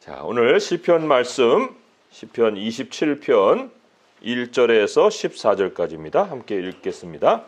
자, 오늘 시편 말씀 시편 27편 1절에서 14절까지입니다. 함께 읽겠습니다.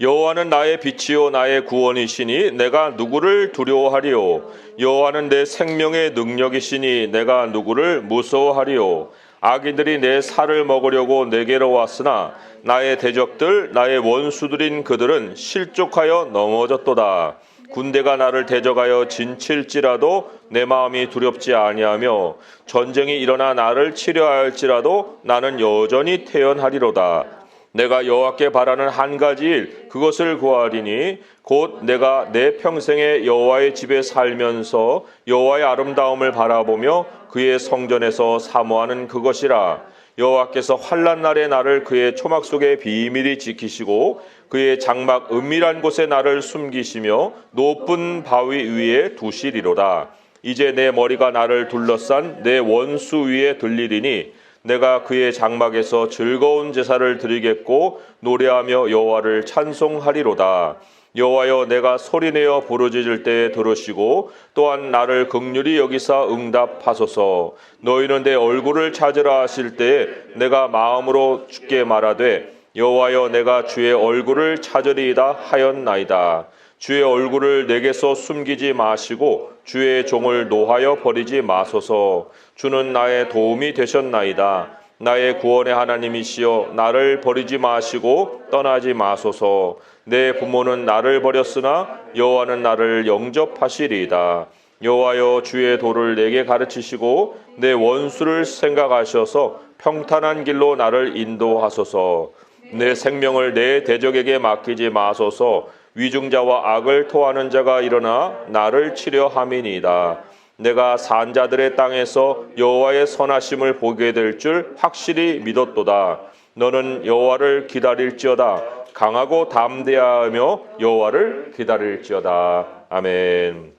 여호와는 나의 빛이요 나의 구원이시니 내가 누구를 두려워하리요. 여호와는 내 생명의 능력이시니 내가 누구를 무서워하리요. 악인들이 내 살을 먹으려고 내게로 왔으나 나의 대적들 나의 원수들인 그들은 실족하여 넘어졌도다. 군대가 나를 대적하여 진칠지라도 내 마음이 두렵지 아니하며 전쟁이 일어나 나를 치려할지라도 나는 여전히 태연하리로다. 내가 여호와께 바라는 한 가지 일 그것을 구하리니 곧 내가 내 평생에 여호와의 집에 살면서 여호와의 아름다움을 바라보며 그의 성전에서 사모하는 그것이라. 여호와께서 환난 날에 나를 그의 초막 속에 비밀히 지키시고 그의 장막 은밀한 곳에 나를 숨기시며 높은 바위 위에 두시리로다. 이제 내 머리가 나를 둘러싼 내 원수 위에 들리리니 내가 그의 장막에서 즐거운 제사를 드리겠고 노래하며 여호와를 찬송하리로다. 여호와여, 내가 소리내어 부르짖을 때에 들으시고 또한 나를 긍휼히 여기사 응답하소서. 너희는 내 얼굴을 찾으라 하실 때에 내가 마음으로 주께 말하되 여호와여, 내가 주의 얼굴을 찾으리이다 하였나이다. 주의 얼굴을 내게서 숨기지 마시고 주의 종을 노하여 버리지 마소서. 주는 나의 도움이 되셨나이다. 나의 구원의 하나님이시여, 나를 버리지 마시고 떠나지 마소서. 내 부모는 나를 버렸으나 여호와는 나를 영접하시리이다. 여호와여, 주의 도를 내게 가르치시고 내 원수를 생각하셔서 평탄한 길로 나를 인도하소서. 내 생명을 내 대적에게 맡기지 마소서. 위증자와 악을 토하는 자가 일어나 나를 치려 함이니이다. 내가 산자들의 땅에서 여호와의 선하심을 보게 될 줄 확실히 믿었도다. 너는 여호와를 기다릴지어다. 강하고 담대하며 여호와를 기다릴지어다. 아멘.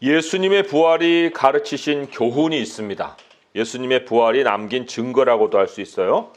예수님의 부활이 가르치신 교훈이 있습니다. 예수님의 부활이 남긴 증거라고도 할 수 있어요.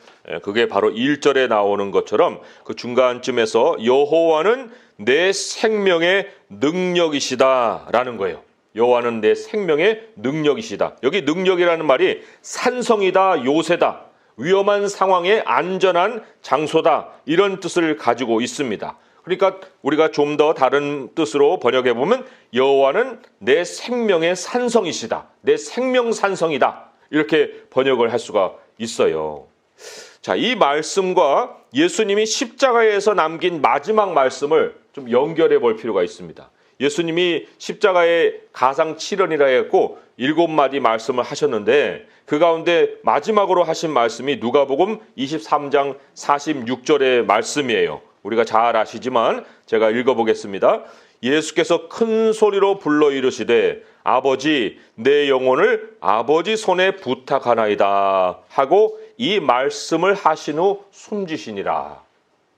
그게 바로 1절에 나오는 것처럼 그 중간쯤에서 여호와는 내 생명의 능력이시다라는 거예요. 여호와는 내 생명의 능력이시다. 여기 능력이라는 말이 산성이다, 요새다, 위험한 상황에 안전한 장소다, 이런 뜻을 가지고 있습니다. 그러니까 우리가 좀 더 다른 뜻으로 번역해 보면 여호와는 내 생명의 산성이시다, 내 생명 산성이다, 이렇게 번역을 할 수가 있어요. 자, 이 말씀과 예수님이 십자가에서 남긴 마지막 말씀을 좀 연결해 볼 필요가 있습니다. 예수님이 십자가의 가상칠언이라 했고 7마디 말씀을 하셨는데 그 가운데 마지막으로 하신 말씀이 누가복음 23장 46절의 말씀이에요. 우리가 잘 아시지만 제가 읽어보겠습니다. 예수께서 큰 소리로 불러 이르시되 아버지, 내 영혼을 아버지 손에 부탁하나이다 하고 이 말씀을 하신 후 숨지시니라.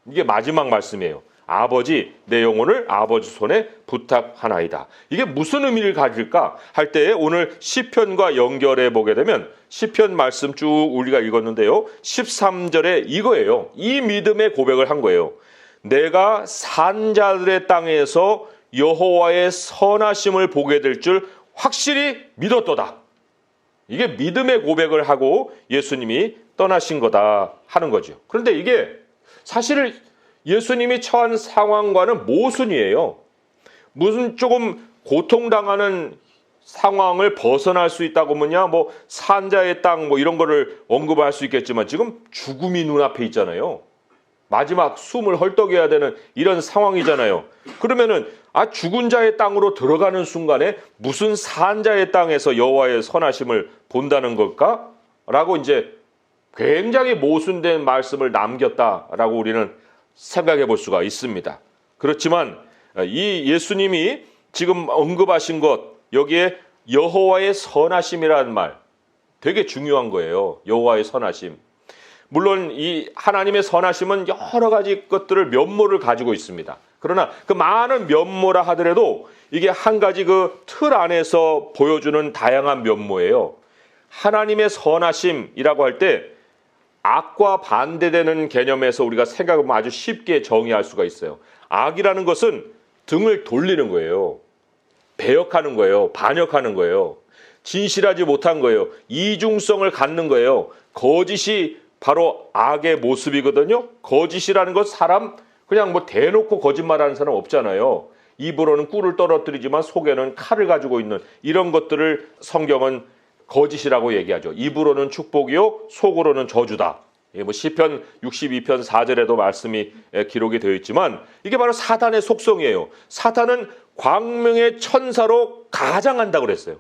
이게 마지막 말씀이에요. 아버지, 내 영혼을 아버지 손에 부탁하나이다. 이게 무슨 의미를 가질까 할 때 오늘 시편과 연결해 보게 되면 시편 말씀 쭉 우리가 읽었는데요. 13절에 이거예요. 이 믿음의 고백을 한 거예요. 내가 산자들의 땅에서 여호와의 선하심을 보게 될 줄 확실히 믿었도다. 이게 믿음의 고백을 하고 예수님이 떠나신 거다 하는 거죠. 그런데 이게 사실 예수님이 처한 상황과는 모순이에요. 무슨 조금 고통당하는 상황을 벗어날 수 있다고 하면야 뭐 산자의 땅 뭐 이런 거를 언급할 수 있겠지만 지금 죽음이 눈앞에 있잖아요. 마지막 숨을 헐떡여야 되는 이런 상황이잖아요. 그러면은 죽은 자의 땅으로 들어가는 순간에 무슨 산자의 땅에서 여호와의 선하심을 본다는 걸까? 라고 이제 굉장히 모순된 말씀을 남겼다라고 우리는 생각해 볼 수가 있습니다. 그렇지만 이 예수님이 지금 언급하신 것, 여기에 여호와의 선하심이라는 말 되게 중요한 거예요. 여호와의 선하심. 물론 이 하나님의 선하심은 여러 가지 것들을 면모를 가지고 있습니다. 그러나 그 많은 면모라 하더라도 이게 한 가지 그 틀 안에서 보여주는 다양한 면모예요. 하나님의 선하심이라고 할 때 악과 반대되는 개념에서 우리가 생각하면 아주 쉽게 정의할 수가 있어요. 악이라는 것은 등을 돌리는 거예요. 배역하는 거예요. 반역하는 거예요. 진실하지 못한 거예요. 이중성을 갖는 거예요. 거짓이 바로 악의 모습이거든요. 거짓이라는 것 사람 그냥 뭐 대놓고 거짓말하는 사람 없잖아요. 입으로는 꿀을 떨어뜨리지만 속에는 칼을 가지고 있는 이런 것들을 성경은 거짓이라고 얘기하죠. 입으로는 축복이요 속으로는 저주다. 뭐 시편 62편 4절에도 말씀이 기록이 되어 있지만 이게 바로 사탄의 속성이에요. 사탄은 광명의 천사로 가장한다고 그랬어요.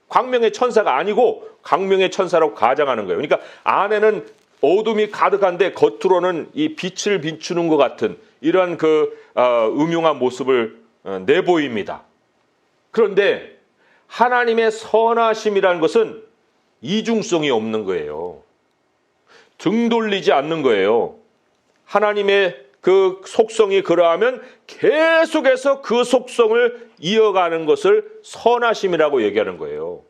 광명의 천사가 아니고 광명의 천사로 가장하는 거예요. 그러니까 안에는 어둠이 가득한데 겉으로는 이 빛을 비추는 것 같은 이러한 음흉한 모습을 내보입니다. 그런데 하나님의 선하심이라는 것은 이중성이 없는 거예요. 등 돌리지 않는 거예요. 하나님의 그 속성이 그러하면 계속해서 그 속성을 이어가는 것을 선하심이라고 얘기하는 거예요.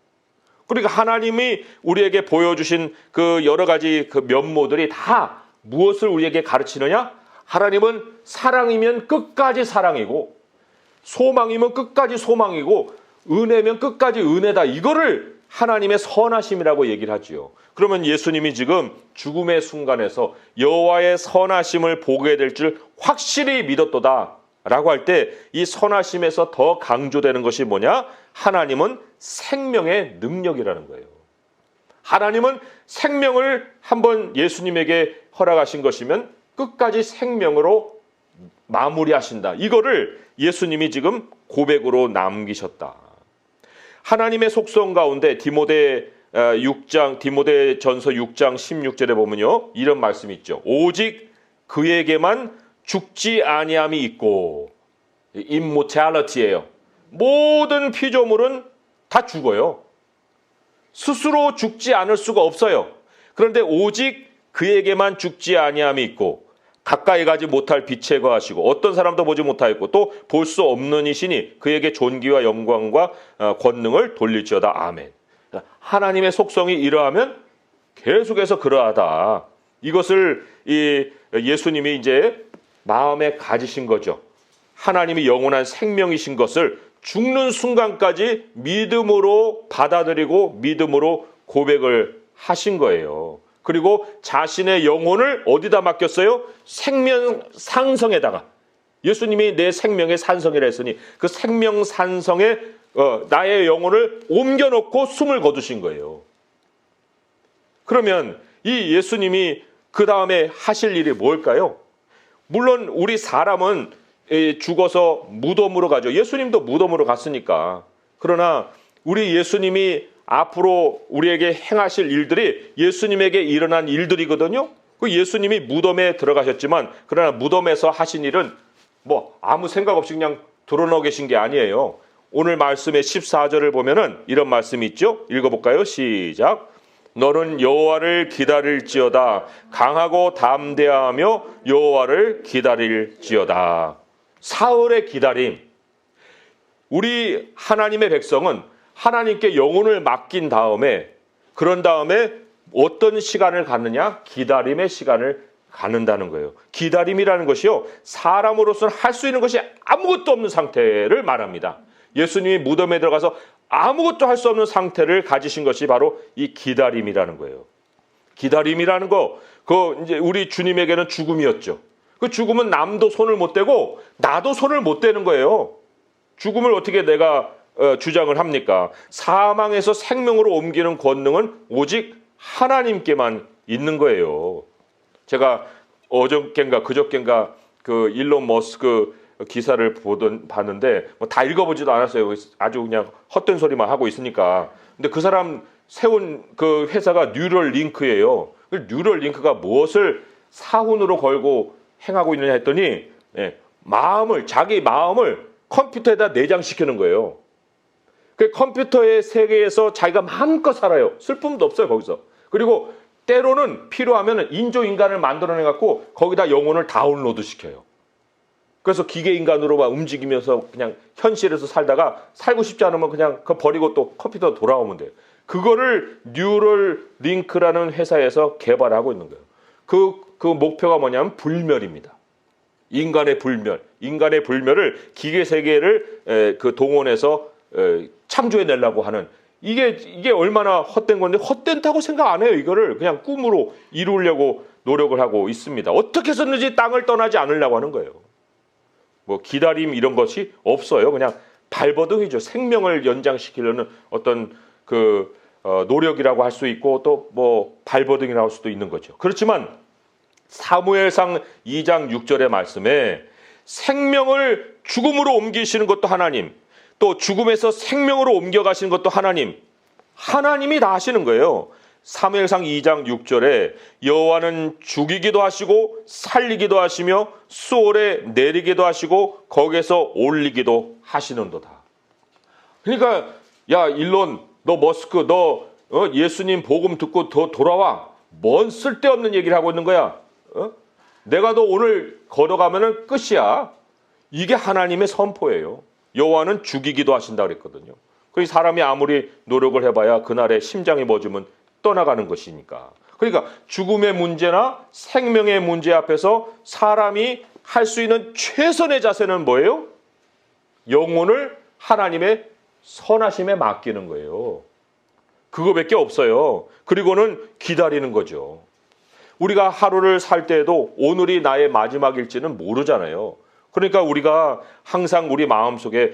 그러니까 하나님이 우리에게 보여주신 그 여러 가지 그 면모들이 다 무엇을 우리에게 가르치느냐? 하나님은 사랑이면 끝까지 사랑이고 소망이면 끝까지 소망이고 은혜면 끝까지 은혜다. 이거를 하나님의 선하심이라고 얘기를 하지요. 그러면 예수님이 지금 죽음의 순간에서 여호와의 선하심을 보게 될 줄 확실히 믿었도다 라고 할 때 이 선하심에서 더 강조되는 것이 뭐냐? 하나님은 생명의 능력이라는 거예요. 하나님은 생명을 한번 예수님에게 허락하신 것이면 끝까지 생명으로 마무리하신다. 이거를 예수님이 지금 고백으로 남기셨다. 하나님의 속성 가운데 디모데전서 6장 16절에 보면요. 이런 말씀이 있죠. 오직 그에게만 죽지 아니함이 있고 immortality예요. 모든 피조물은 다 죽어요. 스스로 죽지 않을 수가 없어요. 그런데 오직 그에게만 죽지 아니함이 있고 가까이 가지 못할 빛에 거하시고 어떤 사람도 보지 못하였고 또 볼 수 없는 이시니 그에게 존귀와 영광과 권능을 돌릴지어다. 아멘. 하나님의 속성이 이러하면 계속해서 그러하다. 이것을 예수님이 이제 마음에 가지신 거죠. 하나님이 영원한 생명이신 것을 죽는 순간까지 믿음으로 받아들이고 믿음으로 고백을 하신 거예요. 그리고 자신의 영혼을 어디다 맡겼어요? 생명 산성에다가. 예수님이 내 생명의 산성이라 했으니 그 생명 산성에 나의 영혼을 옮겨놓고 숨을 거두신 거예요. 그러면 이 예수님이 그 다음에 하실 일이 뭘까요? 물론 우리 사람은 죽어서 무덤으로 가죠. 예수님도 무덤으로 갔으니까. 그러나 우리 예수님이 앞으로 우리에게 행하실 일들이 예수님에게 일어난 일들이거든요. 그 예수님이 무덤에 들어가셨지만 그러나 무덤에서 하신 일은 뭐 아무 생각 없이 그냥 드러나 계신 게 아니에요. 오늘 말씀의 14절을 보면은 이런 말씀이 있죠. 읽어볼까요? 시작. 너는 여호와를 기다릴지어다. 강하고 담대하며 여호와를 기다릴지어다. 사흘의 기다림. 우리 하나님의 백성은 하나님께 영혼을 맡긴 다음에 그런 다음에 어떤 시간을 갖느냐? 기다림의 시간을 갖는다는 거예요. 기다림이라는 것이요. 사람으로서는 할 수 있는 것이 아무것도 없는 상태를 말합니다. 예수님이 무덤에 들어가서 아무것도 할 수 없는 상태를 가지신 것이 바로 이 기다림이라는 거예요. 기다림이라는 거, 이제 우리 주님에게는 죽음이었죠. 그 죽음은 남도 손을 못 대고 나도 손을 못 대는 거예요. 죽음을 어떻게 내가 주장을 합니까? 사망에서 생명으로 옮기는 권능은 오직 하나님께만 있는 거예요. 제가 어저께인가 그저께인가 그 일론 머스크 기사를 봤는데 뭐 다 읽어보지도 않았어요. 아주 그냥 헛된 소리만 하고 있으니까. 근데 그 사람 세운 그 회사가 뉴럴 링크예요. 그 뉴럴 링크가 무엇을 사훈으로 걸고 행하고 있느냐 했더니 자기 마음을 컴퓨터에다 내장시키는 거예요. 그 컴퓨터의 세계에서 자기가 마음껏 살아요. 슬픔도 없어요, 거기서. 그리고 때로는 필요하면 인조인간을 만들어내갖고 거기다 영혼을 다운로드 시켜요. 그래서 기계인간으로 막 움직이면서 그냥 현실에서 살다가 살고 싶지 않으면 그냥 그거 버리고 또 컴퓨터 돌아오면 돼요. 그거를 뉴럴 링크라는 회사에서 개발하고 있는 거예요. 그 목표가 뭐냐면 불멸입니다. 인간의 불멸. 인간의 불멸을 기계 세계를 동원해서 창조해내려고 하는 이게 얼마나 헛된 건데 헛된다고 생각 안 해요. 이거를 그냥 꿈으로 이루려고 노력을 하고 있습니다. 어떻게 해서든지 땅을 떠나지 않으려고 하는 거예요. 뭐 기다림 이런 것이 없어요. 그냥 발버둥이죠. 생명을 연장시키려는 어떤 노력이라고 할 수 있고 또 뭐 발버둥이라고 할 수도 있는 거죠. 그렇지만 사무엘상 2장 6절의 말씀에 생명을 죽음으로 옮기시는 것도 하나님, 또 죽음에서 생명으로 옮겨가시는 것도 하나님이 다 하시는 거예요. 사무엘상 2장 6절에 여호와는 죽이기도 하시고 살리기도 하시며 수월에 내리기도 하시고 거기에서 올리기도 하시는도다. 그러니까 야 일론, 너 머스크, 너 예수님 복음 듣고 더 돌아와. 뭔 쓸데없는 얘기를 하고 있는 거야. 내가 너 오늘 걸어가면은 끝이야. 이게 하나님의 선포예요. 여호와는 죽이기도 하신다 그랬거든요. 그 사람이 아무리 노력을 해봐야 그날에 심장이 멎으면 떠나가는 것이니까. 그러니까 죽음의 문제나 생명의 문제 앞에서 사람이 할 수 있는 최선의 자세는 뭐예요? 영혼을 하나님의 선하심에 맡기는 거예요. 그거밖에 없어요. 그리고는 기다리는 거죠. 우리가 하루를 살 때에도 오늘이 나의 마지막일지는 모르잖아요. 그러니까 우리가 항상 우리 마음속에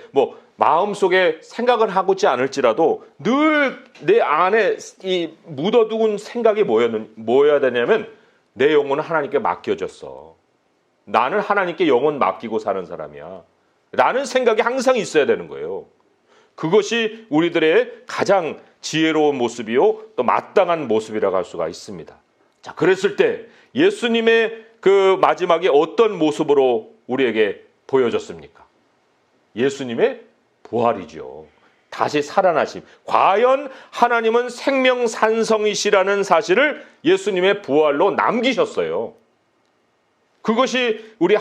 생각을 하고 있지 않을지라도 늘 내 안에 이 묻어두은 생각이 뭐여야 되냐면 내 영혼은 하나님께 맡겨졌어. 나는 하나님께 영혼 맡기고 사는 사람이야. 라는 생각이 항상 있어야 되는 거예요. 그것이 우리들의 가장 지혜로운 모습이요 또 마땅한 모습이라고 할 수가 있습니다. 자, 그랬을 때 예수님의 그 마지막에 어떤 모습으로 우리에게 보여졌습니까? 예수님의 부활이죠. 다시 살아나심. 과연 하나님은 생명산성이시라는 사실을 예수님의 부활로 남기셨어요. 그것이 우리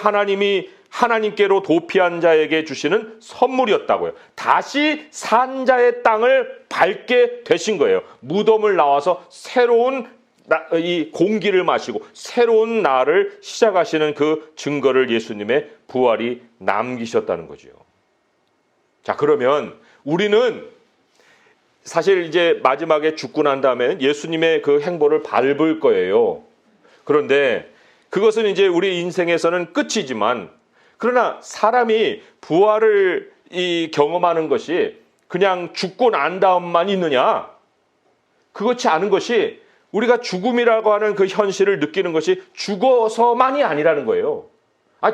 하나님께로 도피한 자에게 주시는 선물이었다고요. 다시 산 자의 땅을 밟게 되신 거예요. 무덤을 나와서 새로운 이 공기를 마시고 새로운 날을 시작하시는 그 증거를 예수님의 부활이 남기셨다는 거죠. 자, 그러면 우리는 사실 이제 마지막에 죽고 난 다음에 예수님의 그 행보를 밟을 거예요. 그런데 그것은 이제 우리 인생에서는 끝이지만 그러나 사람이 부활을 경험하는 것이 그냥 죽고 난 다음만 있느냐? 그렇지 않은 것이 우리가 죽음이라고 하는 그 현실을 느끼는 것이 죽어서만이 아니라는 거예요.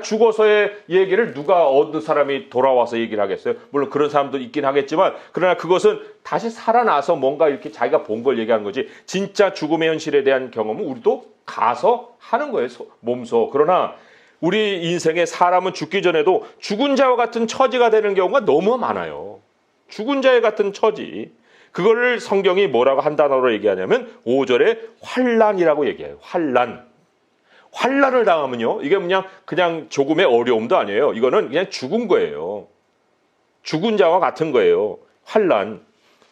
죽어서의 얘기를 누가 어느 사람이 돌아와서 얘기를 하겠어요? 물론 그런 사람도 있긴 하겠지만 그러나 그것은 다시 살아나서 뭔가 이렇게 자기가 본 걸 얘기하는 거지 진짜 죽음의 현실에 대한 경험은 우리도 가서 하는 거예요. 몸소. 그러나 우리 인생에 사람은 죽기 전에도 죽은 자와 같은 처지가 되는 경우가 너무 많아요. 죽은 자의 같은 처지. 그거를 성경이 뭐라고 한 단어로 얘기하냐면 5절에 환난이라고 얘기해요. 환난을 당하면요. 이게 그냥 조금의 어려움도 아니에요. 이거는 그냥 죽은 거예요. 죽은 자와 같은 거예요.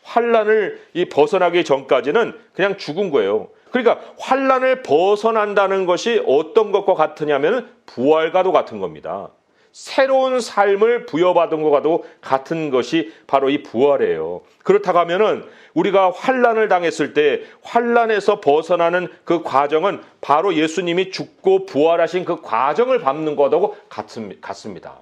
환난을 벗어나기 전까지는 그냥 죽은 거예요. 그러니까 환난을 벗어난다는 것이 어떤 것과 같으냐면 부활과도 같은 겁니다. 새로운 삶을 부여받은 것과도 같은 것이 바로 이 부활이에요. 그렇다고 하면은 우리가 환난을 당했을 때 환난에서 벗어나는 그 과정은 바로 예수님이 죽고 부활하신 그 과정을 밟는 것하고 같습니다.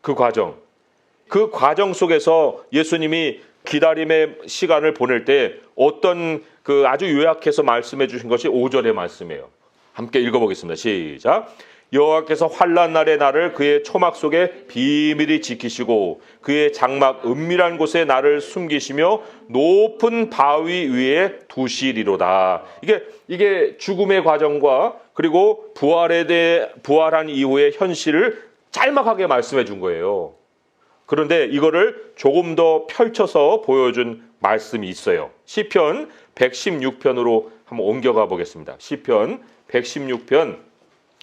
그 과정 속에서 예수님이 기다림의 시간을 보낼 때 어떤 아주 요약해서 말씀해 주신 것이 5절의 말씀이에요. 함께 읽어보겠습니다. 시작. 여호와께서 환난 날에 나를 그의 초막 속에 비밀히 지키시고 그의 장막 은밀한 곳에 나를 숨기시며 높은 바위 위에 두시리로다. 이게 죽음의 과정과 그리고 부활한 이후의 현실을 짤막하게 말씀해 준 거예요. 그런데 이거를 조금 더 펼쳐서 보여준 말씀이 있어요. 시편 116편으로 한번 옮겨가 보겠습니다. 시편 116편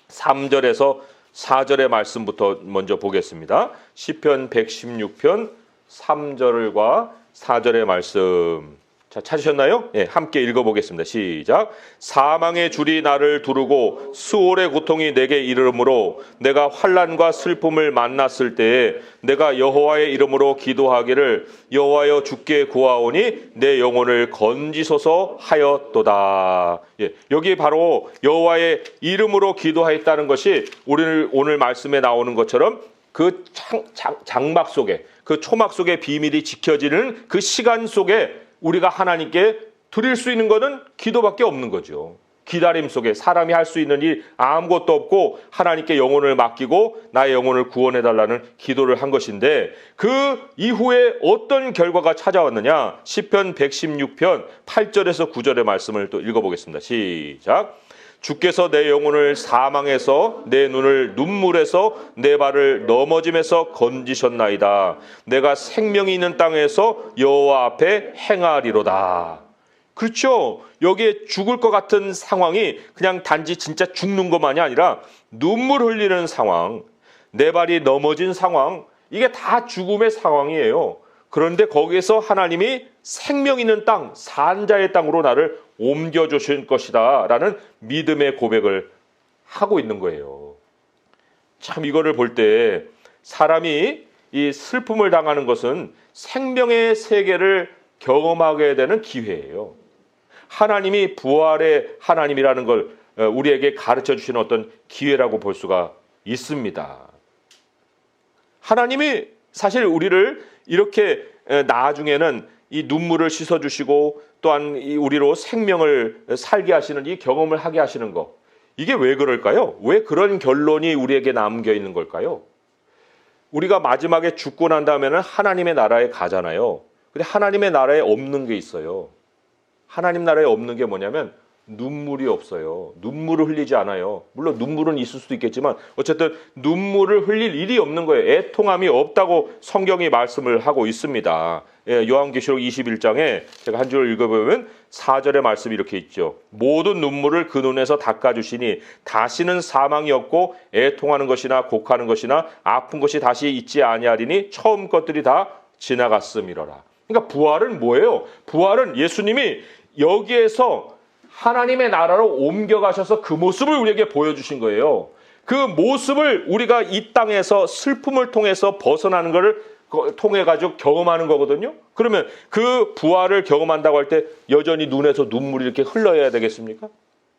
3절에서 4절의 말씀부터 먼저 보겠습니다. 시편 116편 3절과 4절의 말씀. 자, 찾으셨나요? 예, 함께 읽어보겠습니다. 시작. 사망의 줄이 나를 두르고 수월의 고통이 내게 이르므로 내가 환난과 슬픔을 만났을 때에 내가 여호와의 이름으로 기도하기를 여호와여 주께 구하오니 내 영혼을 건지소서 하였도다. 예, 여기 바로 여호와의 이름으로 기도하였다는 것이 우리는 오늘 말씀에 나오는 것처럼 그 장막 속에, 그 초막 속에 비밀이 지켜지는 그 시간 속에 우리가 하나님께 드릴 수 있는 것은 기도밖에 없는 거죠. 기다림 속에 사람이 할 수 있는 일 아무것도 없고 하나님께 영혼을 맡기고 나의 영혼을 구원해달라는 기도를 한 것인데 그 이후에 어떤 결과가 찾아왔느냐. 시편 116편 8절에서 9절의 말씀을 또 읽어보겠습니다. 시작. 주께서 내 영혼을 사망에서 내 눈을 눈물에서 내 발을 넘어짐에서 건지셨나이다. 내가 생명이 있는 땅에서 여호와 앞에 행하리로다. 그렇죠. 여기에 죽을 것 같은 상황이 그냥 단지 진짜 죽는 것만이 아니라 눈물 흘리는 상황, 내 발이 넘어진 상황, 이게 다 죽음의 상황이에요. 그런데 거기에서 하나님이 생명 있는 땅, 산자의 땅으로 나를 옮겨주실 것이다 라는 믿음의 고백을 하고 있는 거예요. 참 이거를 볼 때 사람이 이 슬픔을 당하는 것은 생명의 세계를 경험하게 되는 기회예요. 하나님이 부활의 하나님이라는 걸 우리에게 가르쳐 주시는 어떤 기회라고 볼 수가 있습니다. 하나님이 사실 우리를 이렇게 나중에는 이 눈물을 씻어주시고 또한 우리로 생명을 살게 하시는 이 경험을 하게 하시는 것, 이게 왜 그럴까요? 왜 그런 결론이 우리에게 남겨 있는 걸까요? 우리가 마지막에 죽고 난 다음에는 하나님의 나라에 가잖아요. 근데 하나님의 나라에 없는 게 있어요. 하나님 나라에 없는 게 뭐냐면 눈물이 없어요. 눈물을 흘리지 않아요. 물론 눈물은 있을 수도 있겠지만 어쨌든 눈물을 흘릴 일이 없는 거예요. 애통함이 없다고 성경이 말씀을 하고 있습니다. 예, 요한계시록 21장에 제가 한 줄 읽어보면 4절의 말씀이 이렇게 있죠. 모든 눈물을 그 눈에서 닦아주시니 다시는 사망이 없고 애통하는 것이나 곡하는 것이나 아픈 것이 다시 있지 아니하리니 처음 것들이 다 지나갔음이로라. 그러니까 부활은 뭐예요? 부활은 예수님이 여기에서 하나님의 나라로 옮겨가셔서 그 모습을 우리에게 보여주신 거예요. 그 모습을 우리가 이 땅에서 슬픔을 통해서 벗어나는 것을 통해 가지고 경험하는 거거든요. 그러면 그 부활을 경험한다고 할 때 여전히 눈에서 눈물이 이렇게 흘러야 되겠습니까?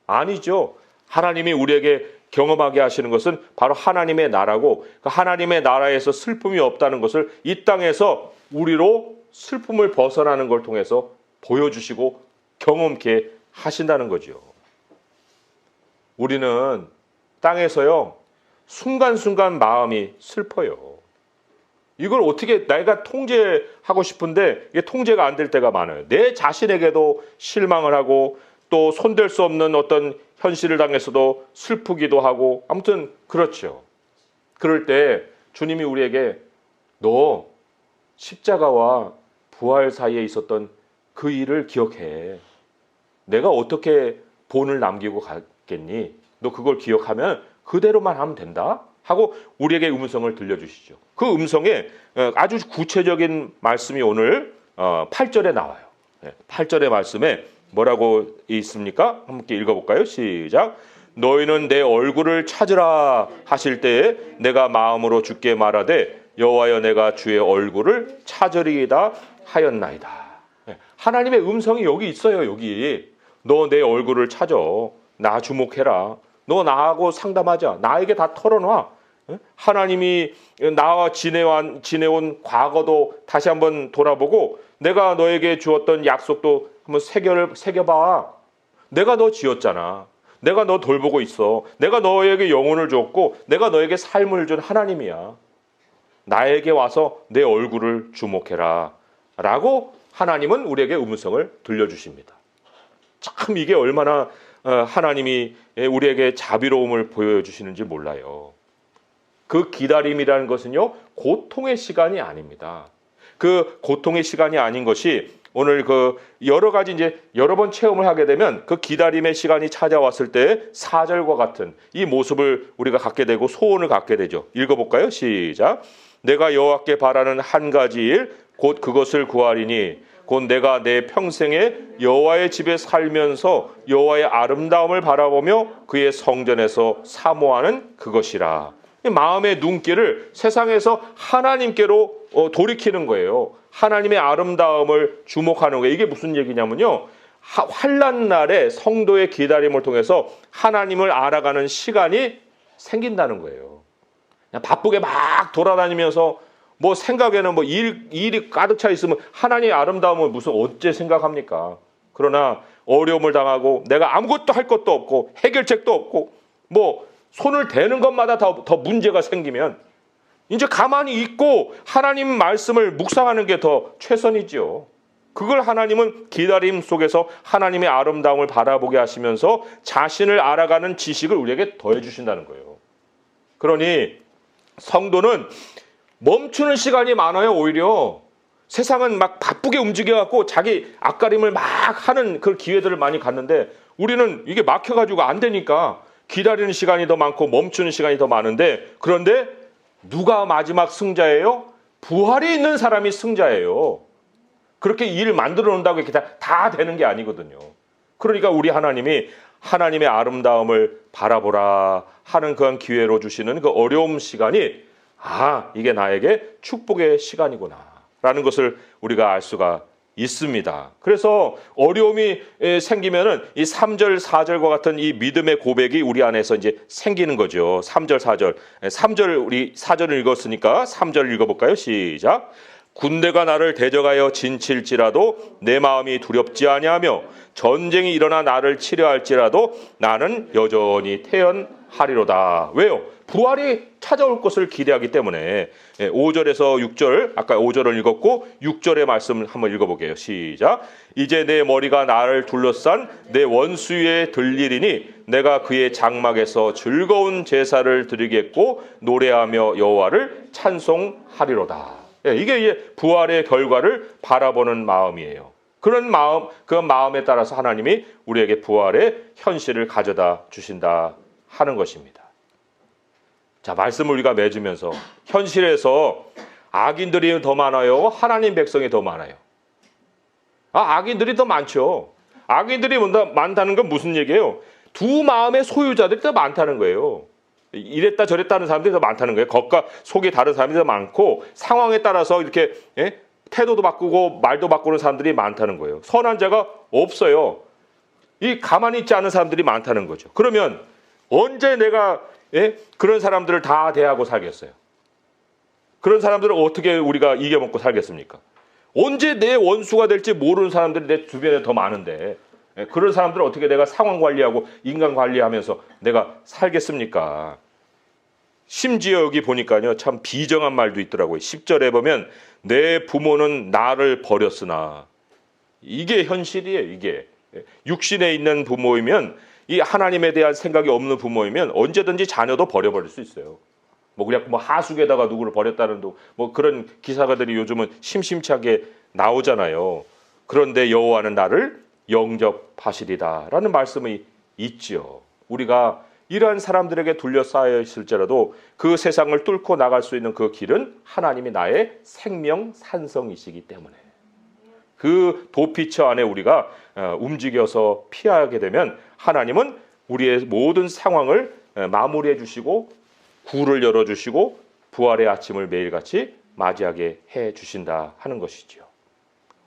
아니죠. 하나님이 우리에게 경험하게 하시는 것은 바로 하나님의 나라고, 그 하나님의 나라에서 슬픔이 없다는 것을 이 땅에서 우리로 슬픔을 벗어나는 걸 통해서 보여주시고 경험케 하신다는 거죠. 우리는 땅에서요, 순간순간 마음이 슬퍼요. 이걸 어떻게 내가 통제하고 싶은데 이게 통제가 안 될 때가 많아요. 내 자신에게도 실망을 하고 또 손댈 수 없는 어떤 현실을 당해서도 슬프기도 하고, 아무튼 그렇죠. 그럴 때 주님이 우리에게 너 십자가와 부활 사이에 있었던 그 일을 기억해. 내가 어떻게 본을 남기고 갔겠니? 너 그걸 기억하면 그대로만 하면 된다 하고 우리에게 음성을 들려주시죠. 그 음성에 아주 구체적인 말씀이 오늘 8절에 나와요. 8절의 말씀에 뭐라고 있습니까? 함께 읽어볼까요? 시작. 너희는 내 얼굴을 찾으라 하실 때에 내가 마음으로 주께 말하되 여호와여 내가 주의 얼굴을 찾으리이다 하였나이다. 하나님의 음성이 여기 있어요. 여기. 너 내 얼굴을 찾아. 나 주목해라. 너 나하고 상담하자. 나에게 다 털어놔. 하나님이 나와 지내온 과거도 다시 한번 돌아보고 내가 너에게 주었던 약속도 한번 새겨봐. 내가 너 지었잖아. 내가 너 돌보고 있어. 내가 너에게 영혼을 줬고 내가 너에게 삶을 준 하나님이야. 나에게 와서 내 얼굴을 주목해라. 라고 하나님은 우리에게 음성을 들려주십니다. 참 이게 얼마나 하나님이 우리에게 자비로움을 보여주시는지 몰라요. 그 기다림이라는 것은요, 고통의 시간이 아닙니다. 그 고통의 시간이 아닌 것이 오늘 그 여러 가지 이제 여러 번 체험을 하게 되면 그 기다림의 시간이 찾아왔을 때 4절과 같은 이 모습을 우리가 갖게 되고 소원을 갖게 되죠. 읽어볼까요? 시작. 내가 여호와께 바라는 한 가지 일 곧 그것을 구하리니 곧 내가 내 평생에 여호와의 집에 살면서 여호와의 아름다움을 바라보며 그의 성전에서 사모하는 그것이라. 마음의 눈길을 세상에서 하나님께로 돌이키는 거예요. 하나님의 아름다움을 주목하는 거예요. 이게 무슨 얘기냐면요, 환난 날에 성도의 기다림을 통해서 하나님을 알아가는 시간이 생긴다는 거예요. 그냥 바쁘게 막 돌아다니면서 뭐 생각에는 뭐 일이 가득 차 있으면 하나님의 아름다움을 무슨 어째 생각합니까? 그러나 어려움을 당하고 내가 아무것도 할 것도 없고 해결책도 없고 뭐 손을 대는 것마다 더 문제가 생기면 이제 가만히 있고 하나님 말씀을 묵상하는 게 더 최선이지요. 그걸 하나님은 기다림 속에서 하나님의 아름다움을 바라보게 하시면서 자신을 알아가는 지식을 우리에게 더해 주신다는 거예요. 그러니 성도는 멈추는 시간이 많아요. 오히려 세상은 막 바쁘게 움직여갖고 자기 앞가림을 막 하는 그 기회들을 많이 갖는데 우리는 이게 막혀가지고 안 되니까 기다리는 시간이 더 많고 멈추는 시간이 더 많은데, 그런데 누가 마지막 승자예요? 부활이 있는 사람이 승자예요. 그렇게 일을 만들어 놓는다고 이렇게 다 되는 게 아니거든요. 그러니까 우리 하나님이 하나님의 아름다움을 바라보라 하는 그런 기회로 주시는 그 어려움 시간이, 이게 나에게 축복의 시간이구나 라는 것을 우리가 알 수가 있습니다. 그래서 어려움이 생기면은 이 3절, 4절과 같은 이 믿음의 고백이 우리 안에서 이제 생기는 거죠. 3절, 4절. 3절, 우리 4절을 읽었으니까 3절 읽어볼까요? 시작. 군대가 나를 대적하여 진칠지라도 내 마음이 두렵지 아니하며 전쟁이 일어나 나를 치려 할지라도 나는 여전히 태연하리로다. 왜요? 부활이 찾아올 것을 기대하기 때문에. 5절에서 6절, 아까 5절을 읽었고 6절의 말씀을 한번 읽어볼게요. 시작. 이제 내 머리가 나를 둘러싼 내 원수 위에 들리리니 내가 그의 장막에서 즐거운 제사를 드리겠고 노래하며 여호와를 찬송하리로다. 이게 부활의 결과를 바라보는 마음이에요. 그런 마음, 그 마음에 따라서 하나님이 우리에게 부활의 현실을 가져다 주신다 하는 것입니다. 자, 말씀을 우리가 맺으면서 현실에서 악인들이 더 많아요? 하나님 백성이 더 많아요? 악인들이 더 많죠. 악인들이 많다는 건 무슨 얘기예요? 두 마음의 소유자들이 더 많다는 거예요. 이랬다 저랬다 하는 사람들이 더 많다는 거예요. 겉과 속이 다른 사람들이 더 많고 상황에 따라서 이렇게 태도도 바꾸고 말도 바꾸는 사람들이 많다는 거예요. 선한 자가 없어요. 이 가만히 있지 않은 사람들이 많다는 거죠. 그러면 언제 내가 그런 사람들을 다 대하고 살겠어요? 그런 사람들을 어떻게 우리가 이겨먹고 살겠습니까? 언제 내 원수가 될지 모르는 사람들이 내 주변에 더 많은데 그런 사람들을 어떻게 내가 상황 관리하고 인간 관리하면서 내가 살겠습니까? 심지어 여기 보니까요, 참 비정한 말도 있더라고요. 10절에 보면 내 부모는 나를 버렸으나, 이게 현실이에요. 이게 육신에 있는 부모이면, 이 하나님에 대한 생각이 없는 부모이면 언제든지 자녀도 버려버릴 수 있어요. 그냥 하숙에다가 누구를 버렸다는 그런 기사가들이 요즘은 심심찮게 나오잖아요. 그런데 여호와는 나를 영접하시리다라는 말씀이 있지요. 우리가 이러한 사람들에게 둘러싸여 있을지라도 그 세상을 뚫고 나갈 수 있는 그 길은 하나님이 나의 생명 산성이시기 때문에, 그 도피처 안에 우리가 움직여서 피하게 되면 하나님은 우리의 모든 상황을 마무리해 주시고 구를 열어주시고 부활의 아침을 매일같이 맞이하게 해 주신다 하는 것이지요.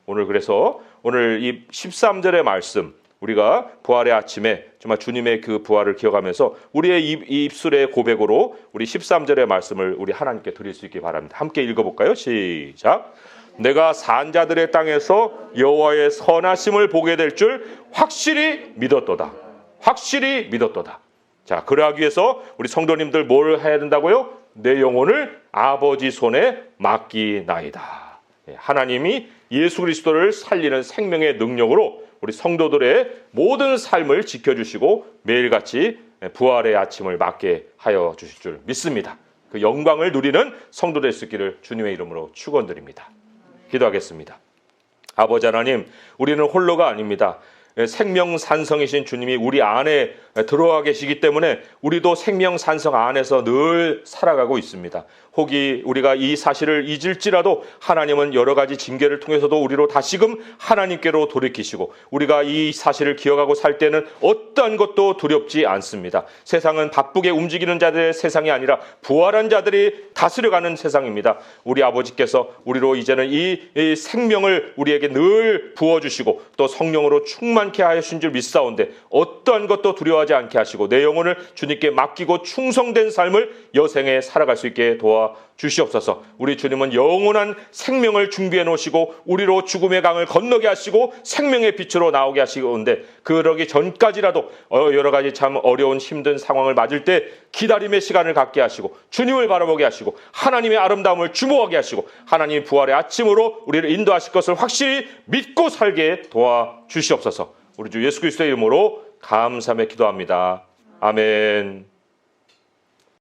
그래서 오늘 이 13절의 말씀, 우리가 부활의 아침에 정말 주님의 그 부활을 기억하면서 우리의 입술의 고백으로 우리 13절의 말씀을 우리 하나님께 드릴 수 있기 바랍니다. 함께 읽어볼까요? 시작. 내가 산자들의 땅에서 여호와의 선하심을 보게 될 줄 확실히 믿었도다. 확실히 믿었도다. 자, 그러하기 위해서 우리 성도님들 뭘 해야 된다고요? 내 영혼을 아버지 손에 맡기나이다. 하나님이 예수 그리스도를 살리는 생명의 능력으로 우리 성도들의 모든 삶을 지켜주시고 매일같이 부활의 아침을 맞게 하여 주실 줄 믿습니다. 그 영광을 누리는 성도 될 수 있기를 주님의 이름으로 축원드립니다. 기도하겠습니다. 아버지 하나님, 우리는 홀로가 아닙니다. 생명산성이신 주님이 우리 안에 들어와 계시기 때문에 우리도 생명산성 안에서 늘 살아가고 있습니다. 혹이 우리가 이 사실을 잊을지라도 하나님은 여러 가지 징계를 통해서도 우리로 다시금 하나님께로 돌이키시고 우리가 이 사실을 기억하고 살 때는 어떠한 것도 두렵지 않습니다. 세상은 바쁘게 움직이는 자들의 세상이 아니라 부활한 자들이 다스려가는 세상입니다. 우리 아버지께서 우리로 이제는 이 생명을 우리에게 늘 부어주시고 또 성령으로 충만케 하신 줄 믿사온데 어떠한 것도 두려워하지 않게 하시고 내 영혼을 주님께 맡기고 충성된 삶을 여생에 살아갈 수 있게 도와주시옵소서. 우리 주님은 영원한 생명을 준비해 놓으시고 우리로 죽음의 강을 건너게 하시고 생명의 빛으로 나오게 하시는데 그러기 전까지라도 여러 가지 참 어려운 힘든 상황을 맞을 때 기다림의 시간을 갖게 하시고 주님을 바라보게 하시고 하나님의 아름다움을 주목하게 하시고 하나님의 부활의 아침으로 우리를 인도하실 것을 확실히 믿고 살게 도와주시옵소서. 우리 주 예수 그리스도의 이름으로 감사하며 기도합니다. 아멘.